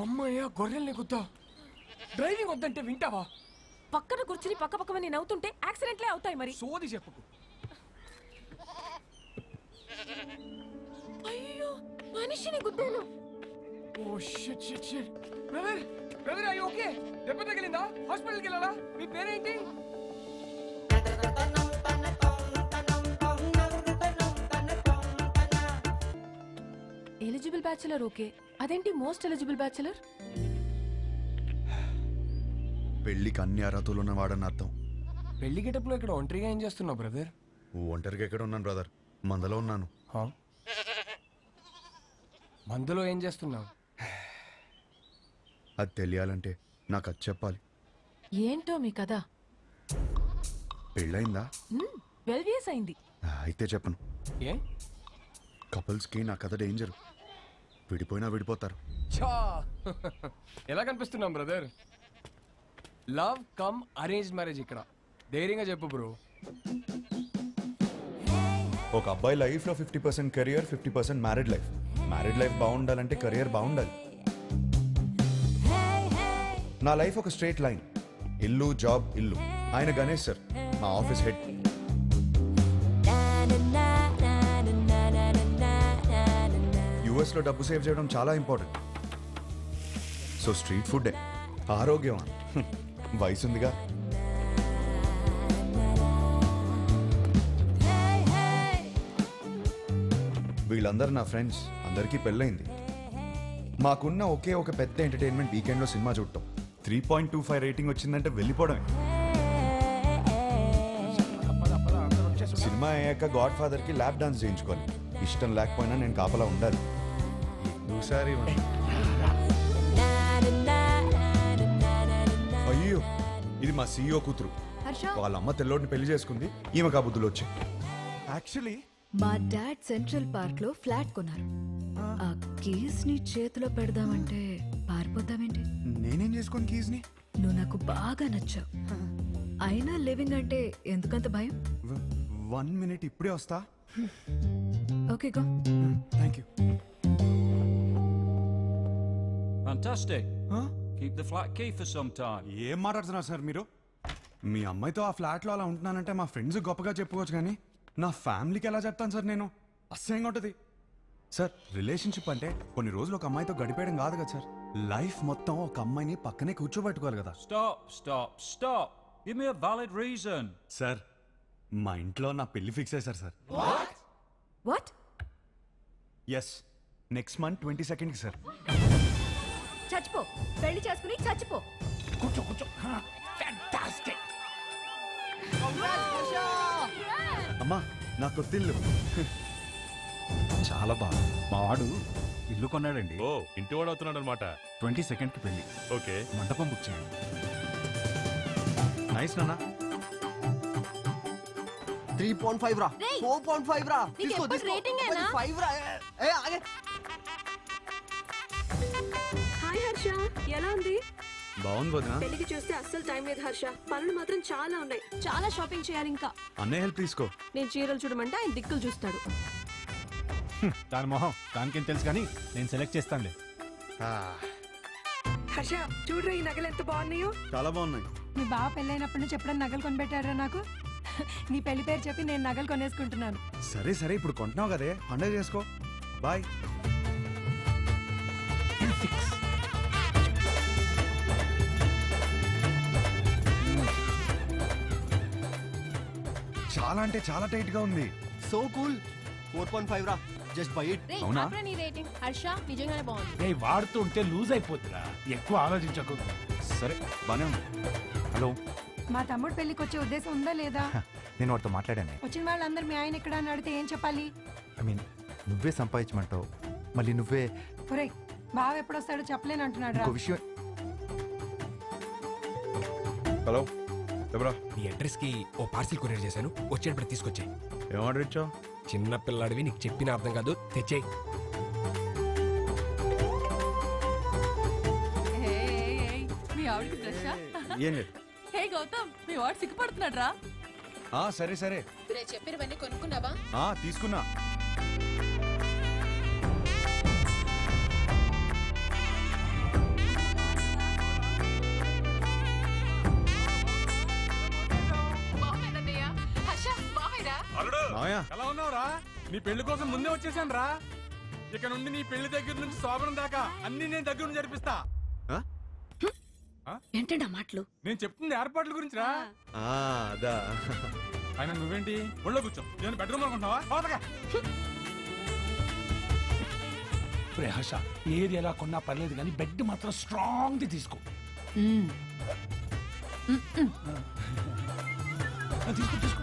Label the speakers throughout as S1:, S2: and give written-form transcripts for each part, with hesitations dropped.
S1: అమ్మయ్యా గొర్రెల్ని గుద్దా. డ్రైవింగ్ వద్దంటే వింటావా?
S2: పక్కన కూర్చుని పక్క పక్కన నేను అవుతుంటే యాక్సిడెంట్లే అవుతాయి. మరి
S1: సోది చెప్పుకు.
S2: అయ్యో మనిషిని గుద్దాను.
S1: Oh shit shit shit. Brother brother అయ్యో ఓకే. దెబ్బ తగిలిందా? హాస్పిటల్కి వెళ్ళాలా? మీ పేరేంటి?
S2: ఎలిజిబుల్ బ్యాచులర్ ఓకే, అదేంటి మోస్ట్ ఎలిజిబుల్ బ్యాచులర్?
S3: పెళ్లికి అన్ని అర్హతలు ఉన్నవాడని అర్థం.
S1: పెళ్లి గెటప్లో ఇక్కడ ఒంటరిగా ఏం చేస్తున్నావు బ్రదర్?
S3: ఒంటరిగా ఎక్కడ ఉన్నాను బ్రదర్, మందలో ఉన్నాను.
S1: మందులో ఏం చేస్తున్నావు?
S3: అది తెలియాలంటే నాకు అది చెప్పాలి.
S2: ఏంటో మీ కథ?
S3: పెళ్ళయిందా?
S2: 12 years అయింది.
S3: అయితే చెప్పను.
S1: ఏ?
S3: కపుల్స్కి నా కథ డేంజర్. విడిపోయినా విడిపోతారు.
S1: ఎలా కనిపిస్తున్నాం brother? Love come arrange marriage ఇక్కడ. ధైర్యంగా చెప్పు బ్రో.
S3: ఒక అబ్బాయి లైఫ్లో 50% career, 50% married life. Married life బాగుండాలంటే కెరియర్ బాగుండాలి. నా లైఫ్ ఒక స్ట్రైట్ లైన్. ఇల్లు జాబ్ ఇల్లు. ఆయన గణేష్ సార్, మా ఆఫీస్ హెడ్. యుఎస్లో డబ్బు సేవ్ చేయడం చాలా ఇంపార్టెంట్. సో స్ట్రీట్ ఫుడ్డే ఆరోగ్యం. వయసు ఉందిగా. వీళ్ళందరూ నా ఫ్రెండ్స్. అందరికీ పెళ్ళయింది. మాకున్న ఒకే ఒక పెద్ద ఎంటర్టైన్మెంట్ వీకెండ్లో సినిమా చూడటం. 3.25 రేటింగ్ వచ్చిందంటే వెళ్ళిపోవడమే. సినిమా అయ్యాక గాడ్ ఫాదర్కి ల్యాప్ డాన్స్ చేయించుకోవాలి. ఇష్టం లేకపోయినా నేను కాపలా ఉండాలి. ఒకసారి అయ్యో, ఇది మా CEO కూతురు. వాళ్ళ అమ్మ తెల్లోడిని పెళ్లి చేసుకుంది. ఈమె కాబుద్దులు వచ్చాయి. యాక్చువల్లీ
S4: మా డాడ్ సెంట్రల్ పార్క్ లో ఫ్లాట్ కొన్నారు. ఆ కీస్ ని చేతిలో పెడదామంటే పారిపోద్దామేంటి?
S3: నేనేం చేసుకోను కీస్ ని?
S4: నువ్వు నాకు బాగా నచ్చావు. అయినా లివింగ్ అంటే ఎందుకంత భయం?
S3: 1 minute ఇప్పుడే వస్తా.
S4: Okay go.
S3: Thank you.
S5: Fantastic. Keep the flat key for some time.
S3: ఏం మాట్లాడుతున్నారు సార్ మీరు? మీ అమ్మాయితో ఆ ఫ్లాట్లో అలా ఉంటున్నానంటే మా ఫ్రెండ్స్ గొప్పగా చెప్పుకోవచ్చు, కానీ నా ఫ్యామిలీకి ఎలా చెప్తాను సార్ నేను? అసహ్యంగా ఉంటుంది సార్. రిలేషన్షిప్ అంటే కొన్ని రోజులు ఒక అమ్మాయితో గడిపేయడం కాదు కదా సార్. లైఫ్ మొత్తం ఒక అమ్మాయిని పక్కనే కూర్చోబెట్టుకోవాలి కదా.
S5: Stop. Give me a valid reason.
S3: Sir, మా ఇంట్లో నా పెళ్లి ఫిక్స్ అయ్యారు sir.
S2: What?
S3: Yes, next month 22nd sir.
S4: చచ్చిపో, పెళ్లి చేసుకుని చచ్చిపో.
S1: కూర్చో కూర్చో. ఫ్యాంటాస్టిక్.
S3: అమ్మా, నా కొత్తిల్లు.
S6: చాలా బాగా. మా వాడు ఇల్లు కొన్నాడండి.
S7: ఓ, ఇంటి వాడు అవుతున్నాడు అనమాట.
S6: 22nd కి పెళ్లి.
S7: ఓకే,
S6: మండపం బుక్ చేయండి.
S3: నైస్ నాన్న.
S8: 3.5 రా, 4.5 రా.
S2: తీసుకో రేటింగ్ ఏనా?
S8: 5 రా. ఏ ఆగే.
S9: హాయ్ హర్ష, ఎలా ఉంది?
S3: బాగుంది వదినా.
S9: పెళ్లికి చూస్తే అస్సలు టైం లేదు హర్ష. పనులు మాత్రం చాలా ఉన్నాయి. చాలా షాపింగ్ చేయాలి ఇంకా.
S3: అన్నయ్య హెల్ప్ తీసుకో.
S9: నేను చీరలు చూడమంటే ఆయన దిక్కులు చూస్తాడు.
S6: దాని మొహం దానికేం తెలుసు, కానీ నేను సెలెక్ట్ చేస్తానులే.
S9: హర్ష చూడరా, ఈ నగలు ఎంత బాగున్నాయో.
S3: చాలా బాగున్నాయి.
S9: మీ బావ పెళ్ళైనప్పటి నుంచి ఎప్పుడైనా నగలు కొనిపెట్టారా నాకు? నీ పెళ్లి పేరు చెప్పి నేను నగలు కొనేసుకుంటున్నాను.
S3: సరే సరే, ఇప్పుడు కొంటున్నావు కదే, పండుగ చేసుకో. బాయ్. చాలా అంటే చాలా టైట్ గా ఉంది.
S8: So cool. 4.5 రా, జస్ట్ బై ఇట్.
S3: అవునా?
S2: నీ రేటింగ్ హర్ష నిజంగానే బాగుంది.
S6: రే, వాడుతూ ఉంటే లూజ్ అయిపోతురా, ఎక్కువ ఆలోచించకు.
S3: సరే, బానే ఉంది. హలో,
S9: మా తమ్ముడు పెళ్లికి వచ్చే ఉద్దేశం ఉందా లేదా?
S10: నేను వాడితో మాట్లాడాను.
S9: వచ్చిన వాళ్ళందరూ మీ ఆయన ఎక్కడ అని అడిగితే ఏం చెప్పాలి?
S10: ఐ మీన్, నువ్వే సంపాదించమంటావు, మళ్ళీ నువ్వే.
S9: ఒరేయ్, బావ ఎప్పుడొస్తాడో చెప్పలేను అంటున్నాడు రా.
S10: ఇంకో విషయం.
S3: హలో ఎవరా?
S1: నీ అడ్రస్ కి ఓ పార్సిల్ కొరియర్ చేశాను, వచ్చేటప్పుడు తీసుకొచ్చాయి.
S3: ఏం ఆర్డర్ ఇచ్చావు?
S1: చిన్న పిల్లాడివి, నీకు చెప్పిన అర్థం కాదు, తెచ్చేయి.
S2: మీ ఆవిడకి ఫ్రెషా?
S3: ఏం లేదు.
S2: హే గౌతమ్, మీ వాడు సిగ్గుపడుతున్నాడు రా.
S3: సరే సరే.
S2: చెప్పినవన్నీ కొనుక్కున్నావా?
S3: తీసుకున్నా.
S1: ఎలా ఉన్నావురా? నీ పెళ్లి కోసం ముందే వచ్చేసాను రా. ఇక నుండి నీ పెళ్లి దగ్గర నుంచి శోభనం దాకా అన్ని నేను దగ్గర నుంచి జరిపిస్తా.
S2: ఏంటండి ఆ మాటలు?
S1: నేను చెప్తుంది ఏర్పాట్ల గురించి రా.
S3: అదా
S1: ఆయన నువ్వేంటి ఒళ్ళో కూర్చో, నేను బెడ్రూమ్ అనుకుంటున్నావా?
S7: హర్ష, ఏది ఎలా కొన్నా పర్లేదు కానీ బెడ్ మాత్రం స్ట్రాంగ్ ది తీసుకో. తీసుకో తీసుకో.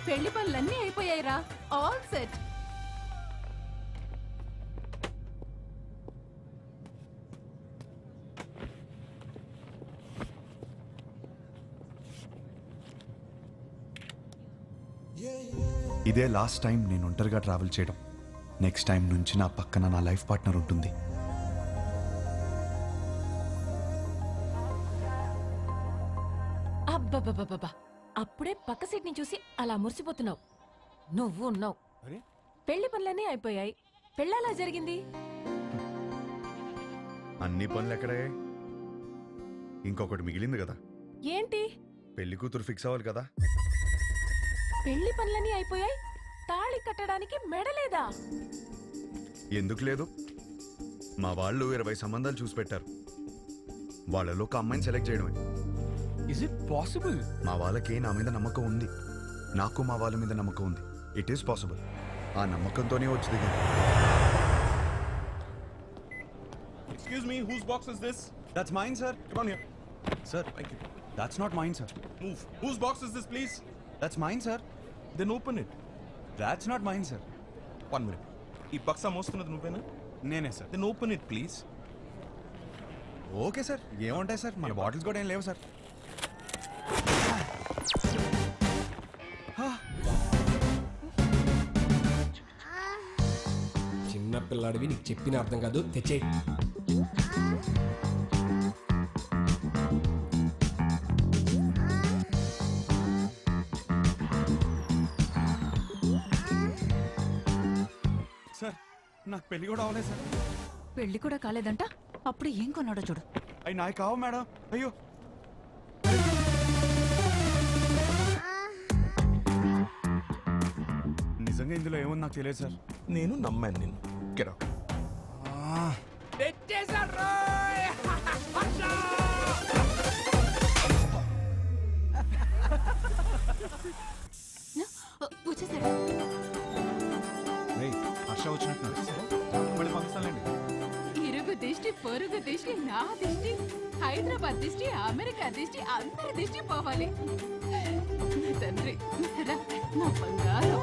S2: పెళ్లి పనులన్నీ అయిపోయాయిరా, ఆల్ సెట్.
S3: ఇదే లాస్ట్ టైం నేను ఒంటరిగా ట్రావెల్ చేయడం. నెక్స్ట్ టైం నుంచి నా పక్కన నా లైఫ్ పార్ట్నర్ ఉంటుంది.
S2: అబ్బబ్బబ్బబ్బా, అప్పుడే పక్క సీట్ ని చూసి అలా మురిసిపోతున్నావు. నువ్వు ఉన్నావు. పెళ్లి పనులన్నీ అయిపోయాయి, పెళ్ళలా జరిగింది.
S3: అన్ని పనులు ఎక్కడే? ఇంకొకటి మిగిలింది కదా.
S2: ఏంటి?
S3: పెళ్లి కూతురు ఫిక్స్ అవ్వాలి కదా.
S2: పెళ్లి పనులన్నీ అయిపోయాయి, తాళి కట్టడానికి మెడలేదా?
S3: ఎందుకు లేదు? మా వాళ్ళు 20 సంబంధాలు చూసి పెట్టారు. వాళ్ళలో ఒక అమ్మాయిని సెలెక్ట్ చేయడమే.
S7: Is it possible?
S3: మా వాళ్ళకి నా మీద నమ్మకం ఉంది, నాకు మా వాళ్ళ మీద నమ్మకం ఉంది. It is possible. ఆ నమ్మకంతోనే వచ్చింది.
S1: Excuse me, whose box is this?
S3: That's mine, sir.
S1: Come on here.
S3: Sir, thank you. That's not mine, sir.
S1: Move. Whose box is this, please?
S3: That's mine, sir.
S1: Then open it.
S3: That's not mine, sir.
S1: 1 minute. ఈ బక్సా మోస్తున్నది నువ్వేనా?
S3: నేనే sir.
S1: Then open it, please.
S3: Okay sir, ఏముంటాయి sir, మన bottles కూడా ఏం లేవు sir.
S7: చిన్న పిల్లాడివి, నీకు చెప్పిన అర్థం కాదు, తెచ్చే.
S3: సార్, నాకు పెళ్లి కూడా అవ్వలేదు సార్.
S2: పెళ్లి కూడా కాలేదంట, అప్పుడు ఏం కొన్నాడో చూడు.
S3: అవి నాకు కావు మేడం. అయ్యో, నిజంగా ఇందులో ఏముంది నాకు తెలియదు సార్.
S1: నేను నమ్మాను నిన్ను. Get out.
S2: వచ్చేసాడు.
S10: హర్ష వచ్చినట్టు
S2: ఇరుగు దిష్టి, పొరుగు దిష్టి, నా దిష్టి, హైదరాబాద్ దిష్టి, అమెరికా దిష్టి, అందరి దిష్టి పోవాలి. తండ్రి, నా బంగారం.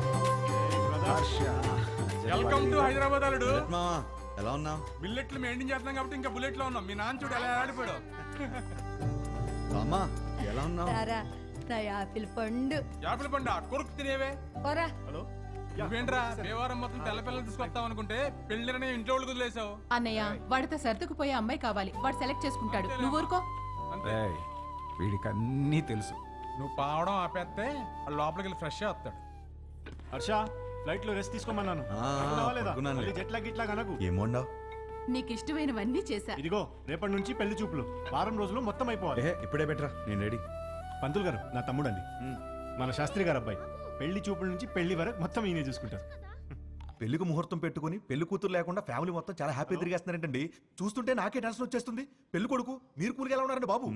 S1: వెల్కమ్ టు హైదరాబాద్ అల్లుడు.
S3: మామా, ఎలా ఉన్నావు?
S1: బిల్లెట్లు మెయింటైన్ చేస్తున్నాం కాబట్టి ఇంకా బుల్లెట్ లో ఉన్నాం. మీ నాన్న చూడు ఎలా ఆడిపోయాడు.
S3: అమ్మా, ఎలా ఉన్నావు?
S9: యాపిల్ పండు
S1: యాపిల్ పండు కొరుకు తినేవే.
S9: పోరా.
S1: హలో, నువ్వేంట్రా దేవారం మొత్తం తెల్ల పిల్లలు తీసుకొస్తావు అనుకుంటే పెళ్లిరనే ఇంట్లో వాళ్ళు వదిలేసావు.
S2: అన్నయ్య, వాడితో సర్దుకుపోయే అమ్మాయి కావాలి, వాడు సెలెక్ట్ చేసుకుంటాడు. నువ్వు ఊరుకో.
S7: వీడికి అన్నీ తెలుసు.
S1: నువ్వు పావడం ఆపేస్తే వాళ్ళు లోపలికి వెళ్ళి ఫ్రెష్ వస్తాడు.
S6: హర్ష, ఫ్లైట్ లో రెస్ట్ తీసుకోమన్నాను. జెట్ లాగ్ ఇట్లా కనకు.
S3: ఏమోండావు?
S2: నీకు ఇష్టమైనవన్నీ చేశా.
S6: ఇదిగో, రేపటి నుంచి పెళ్లి చూపులు. వారం రోజులు మొత్తం అయిపోవాలి.
S3: ఇప్పుడే బెటరా, నేను రెడీ.
S6: పంతులు గారు నా తమ్ముడండి, మన శాస్త్రి గారు అబ్బాయి. పెళ్లి చూపుల నుంచి పెళ్లి వరకు మొత్తం ఈయనే చూసుకుంటారు.
S10: పెళ్లికి ముహూర్తం పెట్టుకుని పెళ్లి కూతురు లేకుండా ఫ్యామిలీ మొత్తం చాలా హ్యాపీ తిరిగేస్తున్నారంటండి. చూస్తుంటే నాకే టెన్షన్ వచ్చేస్తుంది. పెళ్లి కొడుకు మీరు కూలికి ఎలా ఉన్నారండి బాబు?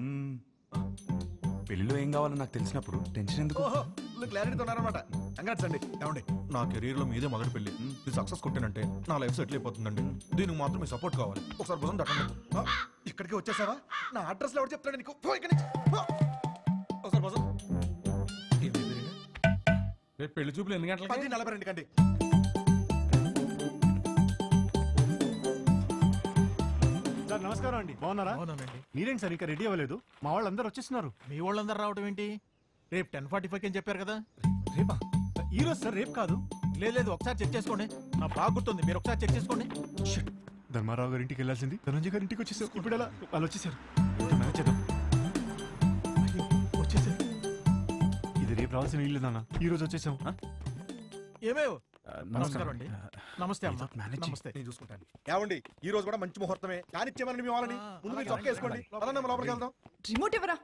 S3: పెళ్లిలో ఏం కావాలో నాకు తెలిసినప్పుడు టెన్షన్ ఎందుకు?
S10: క్లారిటీతో ఉన్నారనమాట. కంగ్రాట్స్ అండి. ఏమండి, నా కెరీర్ లో మీదే మొదటి పెళ్లి. ఇది సక్సెస్ కొట్టానంటే నా లైఫ్ సెటిల్ అయిపోతుందండి. దీనికి మాత్రం మీ సపోర్ట్ కావాలి. ఒకసారి భుజం తట్టండి. ఇక్కడికి వచ్చేసావా? నా అడ్రస్ లో ఎవరు చెప్తాడు నీకు? ఒకసారి భుజం.
S1: రేపు పెళ్లి చూపులు ఎన్ని గంటలకి?
S10: 10:42 కండి.
S6: సార్ నమస్కారం అండి, బాగున్నారా? మీరేంటి సార్ ఇంకా రెడీ అవ్వలేదు? మా వాళ్ళందరూ వచ్చేస్తున్నారు.
S11: మీ వాళ్ళందరూ రావడం ఏంటి? రేపు 10:45 అని చెప్పారు కదా.
S6: రేపా? ఈ రోజు సార్, రేపు కాదు.
S11: లేదు, ఒకసారి చెక్ చేసుకోండి. నాకు బాగా గుర్తుంది, మీరు ఒకసారి చెక్ చేసుకోండి.
S6: ధర్మారావు గారి ఇంటికి వెళ్ళాల్సింది ధనంజయ్ గారి ఇంటికి వచ్చేసారు. ఇప్పుడు ఎలా? వాళ్ళు వచ్చేసారు. మేనేజ్ చేద్దాం. వచ్చేసారు. ఇది రేపు రావాల్సిన ఇల్లు నాన్న ఈ రోజు వచ్చేసాం.
S11: ఏమేవ్ నమస్కారం అండి. నమస్తే అమ్మా. నమస్తే.
S10: నేను చూసుకుంటాను. ఏమండి ఈ రోజు కూడా మంచి ముహూర్తమే కానిచ్చేమని మీ వాళ్ళని ముందు మీరు చొక్కా వేసుకోండి. అలా లోపలికి వెళ్దాం.
S2: రిమోట్ ఇవ్వరా.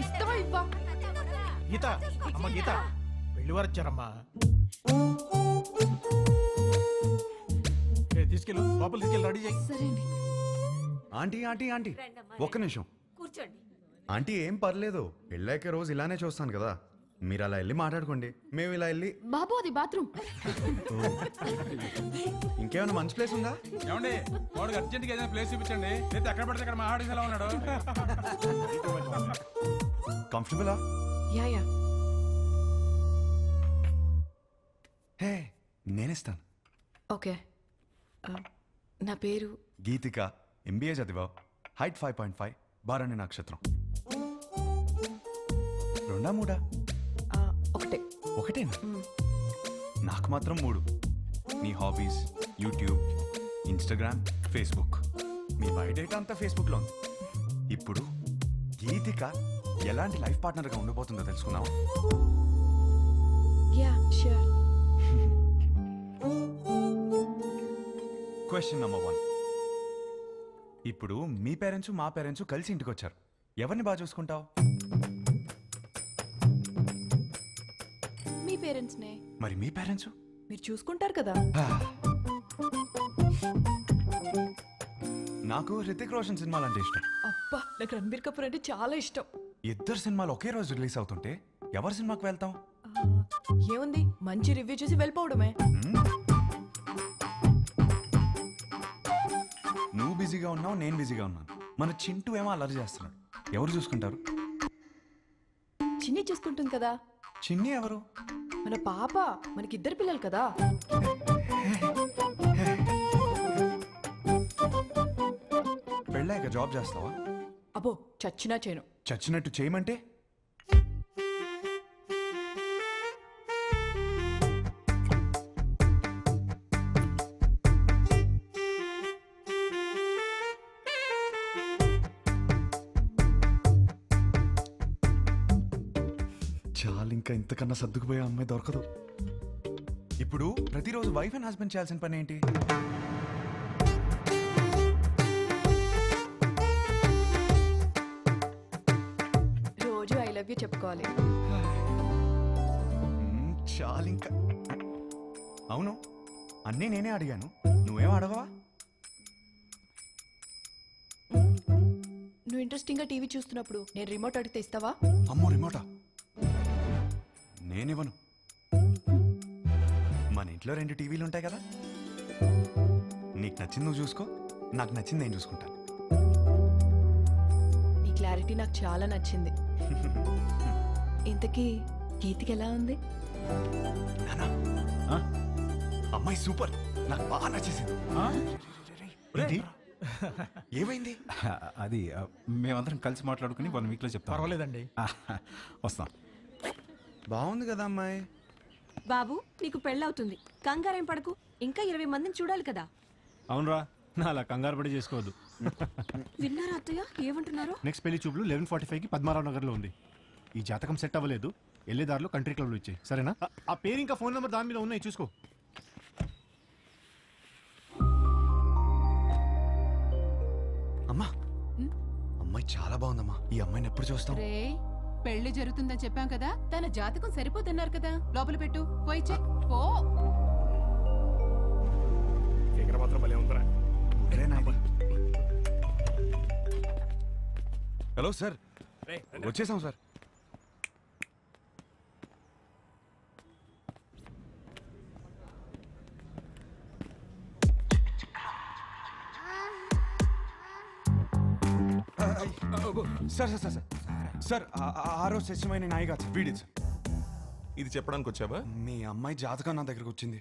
S2: ఇస్తావా ఇవ్వా?
S11: గీత అమ్మ గీత పెళ్లివారు వచ్చారమ్మా. తీసుకెళ్ళు లోపల తీసుకెళ్ళి రెడీ చేయి.
S2: సరే అండి.
S3: ఆంటీ ఆంటీ ఆంటీ ఒక్క నిమిషం
S12: కూర్చోండి.
S3: ఆంటీ ఏం పర్లేదు పెళ్ళాక రోజు ఇలానే చూస్తాను కదా, మీరు అలా వెళ్ళి మాట్లాడుకోండి, మేము ఇలా వెళ్ళి.
S2: బాబు అది బాత్రూమ్.
S3: ఇంకేమైనా మంచి ప్లేస్ ఉందా?
S1: ఏమండి వాడికి అర్జెంట్గా ఏదైనా ప్లేస్ చూపించండి, లేదా ఎక్కడ పడితే అక్కడ మాట్లాడేసి ఎలా ఉన్నాడు.
S3: కంఫర్టబులా?
S2: Yeah yeah.
S3: హే నేనిస్తాను.
S2: ఓకే. నా పేరు
S3: గీతిక, ఎంబీఏ చదివా, హైట్ 5.5, బారాణి నక్షత్రం. రెండా మూడా?
S2: ఒకటే.
S3: ఒకటేనా? నాకు మాత్రం 3. నీ హాబీస్ యూట్యూబ్, ఇన్స్టాగ్రామ్, ఫేస్బుక్. మీ బయోడేటా అంతా ఫేస్బుక్లో ఉంది. ఇప్పుడు గీతిక ఎలాంటి లైఫ్ పార్ట్నర్గా ఉండిపోతుందో తెలుసుకుందాం.
S2: Yeah sure.
S3: Question number 1. ఇప్పుడు మీ పేరెంట్స్ మా పేరెంట్స్ కలిసి ఇంటికి వచ్చారు, ఎవరిని బాగా చూసుకుంటావు?
S2: మీ పేరెంట్స్నే.
S3: మరి మీ పేరెంట్స్?
S2: మీరు చూసుకుంటారు కదా.
S3: నాకు హృతిక్ రోషన్ సినిమాలు అంటే ఇష్టం.
S2: అబ్బా నాకు రణబీర్ కపూర్ అంటే చాలా ఇష్టం.
S3: ఇద్దరు సినిమాలు ఒకే రోజు రిలీజ్ అవుతుంటే ఎవరి సినిమాకి వెళ్తాం?
S2: ఏముంది, మంచి రివ్యూ చూసి వెళ్ళిపోవడమే.
S3: నువ్వు బిజీగా ఉన్నావు, నేను బిజీగా ఉన్నాను. మన చింటూ ఏమో అల్లరి చేస్తున్నాడు, ఎవరు చూసుకుంటారు?
S2: చిన్ని చూసుకుంటుంది కదా.
S3: చిన్ని ఎవరు?
S2: మన పాప. మనకిద్దరు పిల్లలు కదా.
S3: పెళ్ళాక జాబ్ చేస్తావా?
S2: అబ్బో చచ్చినా చేయను.
S3: చచ్చినట్టు చేయమంటే? చాలు, ఇంకా ఇంతకన్నా సర్దుకుపోయే అమ్మాయి దొరకదు. ఇప్పుడు ప్రతిరోజు వైఫ్ అండ్ హస్బెండ్ చేయాల్సిన పని ఏంటి?
S2: రోజు ఐ లవ్ యూ చెప్పుకోవాలి.
S3: చాలు ఇంకా. అవును, అన్నీ నేనే అడిగాను, నువ్వేం అడగవా?
S2: నువ్వు ఇంట్రెస్టింగ్ గా టీవీ చూస్తున్నప్పుడు నేను రిమోట్ అడిగితే ఇస్తావా?
S3: అమ్మో రిమోటా? నేనివ్వను. మన ఇంట్లో 2 టీవీలు ఉంటాయి కదా, నీకు నచ్చింది నువ్వు చూసుకో, నాకు నచ్చింది నేను చూసుకుంటాను.
S2: నీ క్లారిటీ నాకు చాలా నచ్చింది. ఇంతకీ గీతికి ఎలా ఉంది?
S3: అమ్మాయి సూపర్, నాకు బాగా నచ్చేసింది. ఏమైంది?
S11: అది మేమందరం కలిసి మాట్లాడుకుని 1 వీక్లో చెప్తాం.
S10: పర్వాలేదండి.
S11: వస్తాం.
S3: బాగుంది కదా అమ్మాయి.
S12: బాబు నీకు పెళ్ళవుతుంది, కంగారేం పడకు. ఇంకా 20 మందిని చూడాలి కదా.
S6: అవునరా, నా అలా కంగారు పడి చేసుకోవద్దు.
S12: విన్నారా అత్తయ్య ఏమంటున్నారు?
S6: నెక్స్ట్ పెళ్లి చూపులు 11:45కి పద్మారావు నగర్లో ఉంది. ఈ జాతకం సెట్ అవ్వలేదు, వెళ్ళేదారిలో కంట్రీ క్లబ్లో ఇచ్చాయి, సరేనా? ఆ పేరు ఇంకా ఫోన్ నెంబర్ దాని మీద ఉన్నాయి, చూసుకో.
S3: అమ్మా, అమ్మాయి చాలా బాగుందమ్మా. ఈ అమ్మాయిని ఎప్పుడు చూస్తాం?
S2: పెళ్లి జరుగుతుందని చెప్పాం కదా, తన జాతకం సరిపోతున్నారు కదా. లోపల పెట్టు, పోయి చెక్ పో.
S10: ఫిగర్ మాత్రం భలే ఉందిరా.
S3: హలో సార్, వచ్చేసాం sir. Sir sir sir sir ఆ రోజు సత్యమైన నాయిగా వీడి సార్.
S10: ఇది చెప్పడానికి వచ్చావా?
S3: మీ అమ్మాయి జాతకం నా దగ్గరకు వచ్చింది.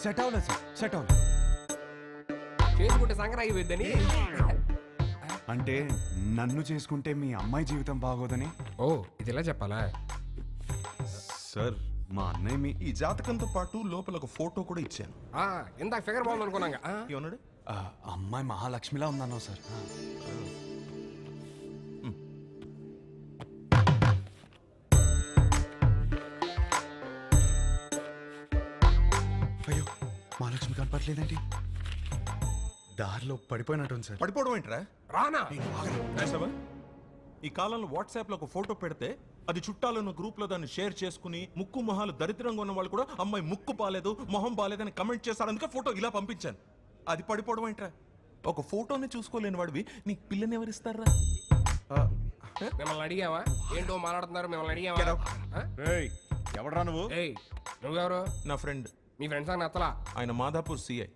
S3: సెట్ అవ్వలేదు సార్, సెట్ అవ్వలేదు.
S1: చేసుకుంటే సంక్రాంతి పోయిద్దని.
S3: అంటే నన్ను చేసుకుంటే మీ అమ్మాయి జీవితం బాగోదని.
S1: ఓ ఇది ఇలా చెప్పాలా
S3: సార్? మా అన్నయ్య మీ
S10: ఈ జాతకంతో పాటు లోపల ఒక ఫోటో కూడా ఇచ్చాను.
S1: ఇందాక ఫిగర్ బాగుంది అనుకున్నాగా.
S10: ఏమన్నాడు?
S3: అమ్మాయి మహాలక్ష్మిలా ఉందన్నావు సార్. కనపట్లేదేంటి దారిలో పడిపోయినట్టుంది సార్.
S10: పడిపోవడం ఏంట్రా?
S1: రానా
S11: రాసావా? ఈ కాలంలో వాట్సాప్ లో ఒక ఫోటో పెడితే అది చుట్టాలను గ్రూప్ లో దాన్ని షేర్ చేసుకుని ముక్కు మొహాలు దరిద్రంగా ఉన్న వాళ్ళు కూడా అమ్మాయి ముక్కు బాలేదు మొహం బాలేదని కమెంట్ చేస్తారు. అందుకే ఫోటో ఇలా పంపించాను. అది పడిపోవడం ఏంట్రా? ఒక ఫోటోని చూసుకోలేని వాడివి నీకు పిల్లని ఎవరిస్తారా?
S1: మిమ్మల్ని అడిగావా? ఏంటో మాట్లాడుతున్నారు? మిమ్మల్ని అడిగావా?
S11: ఎవడరా నువ్వు?
S1: ఏయ్ నువ్వెవరు?
S11: నా ఫ్రెండ్.
S1: మీ ఫ్రెండ్స్ అని నచ్చలా?
S11: ఆయన మాదాపూర్ సిఐ.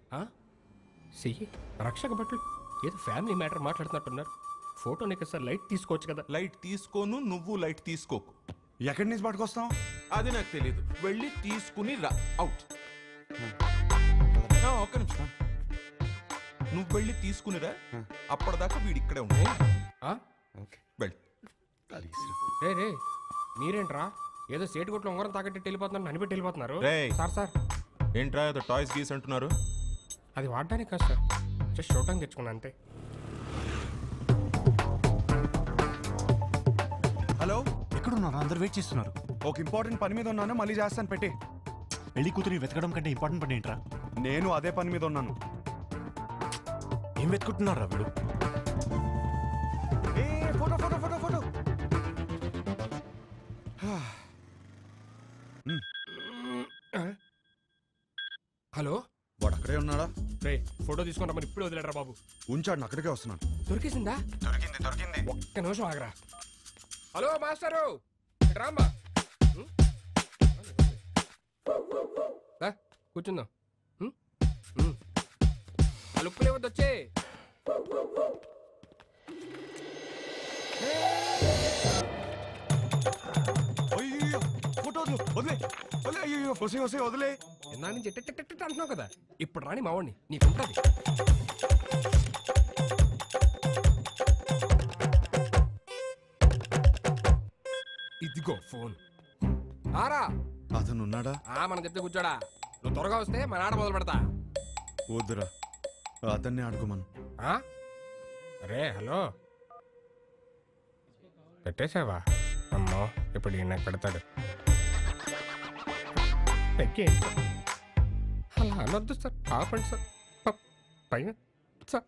S1: సిహి రక్షక భట్లు ఏదో ఫ్యామిలీ మ్యాటర్ మాట్లాడుతున్నట్టున్నారు. ఫోటో నీకు సార్ లైట్ తీసుకోవచ్చు కదా.
S11: లైట్ తీసుకోను, నువ్వు లైట్ తీసుకోకు.
S3: ఎక్కడి నుంచి పట్టుకొస్తాం
S11: అది నాకు తెలియదు. వెళ్ళి తీసుకుని రా. అవుట్. ఒక్క నిమిషం. నువ్వు వెళ్ళి తీసుకునిరా. అప్పటిదాకా వీడి ఇక్కడే ఉంటాయి. వెళ్ళి
S1: రే మీరేంట్రా ఏదో సేటు కొట్లు ఉంగరం తాకట్టి వెళ్ళిపోతున్నారు, ననిపెట్టి వెళ్ళిపోతున్నారు. సార్ సార్
S11: ఏంట్రా ఏదో టాయ్స్ గీస్ అంటున్నారు?
S1: అది వాడడానికి కాదు సార్, జస్ట్ షూటింగ్ తెచ్చుకున్నా అంతే.
S3: హలో,
S6: ఎక్కడున్నారు? అందరు వెయిట్ చేస్తున్నారు.
S3: ఒక ఇంపార్టెంట్ పని మీద ఉన్నాను, మళ్ళీ చేస్తాను పెట్టి.
S6: పెళ్లి కూతురి వెతకడం కంటే ఇంపార్టెంట్ పని ఏంట్రా?
S3: నేను అదే పని మీద ఉన్నాను.
S6: ఏం వెతుకుంటున్నారా వీడు?
S3: Photo photo photo photo.
S1: Hello,
S3: వాడు అక్కడే ఉన్నాడా?
S1: రే ఫోటో తీసుకుంటా మరి ఇప్పుడు వదిలేడరా బాబు.
S3: ఉంచాడు, అక్కడికే వస్తున్నాను.
S1: దొరికేసిందా?
S3: దొరికింది.
S1: ఒక్క నిమిషం ఆగరా. హలో మాస్టరు, రాంబా కూర్చుందాం. ఆ లుక్కులే వద్దు వచ్చే.
S3: అయ్యో ఫోటో వదిలే వదిలే. అయ్యో వసే వదిలే.
S1: ఇందా నుంచి అంటున్నావు కదా, ఇప్పుడు రాని మావాడిని నీకుంటది. ఇదిగో ఫోన్. ఆరా
S3: అతను ఉన్నాడా?
S1: మనం చెప్తే కూర్చోడా. నువ్వు త్వరగా వస్తే మన ఆడ మొదలు పెడతా.
S3: వద్దురా, అతన్ని ఆడుకోమను.
S1: అరే హలో, పెట్టేసావా? అమ్మో ఇప్పుడు ఈయన పెడతాడు. అలా అనొద్దు సార్, ఆపండి సార్. పైన సార్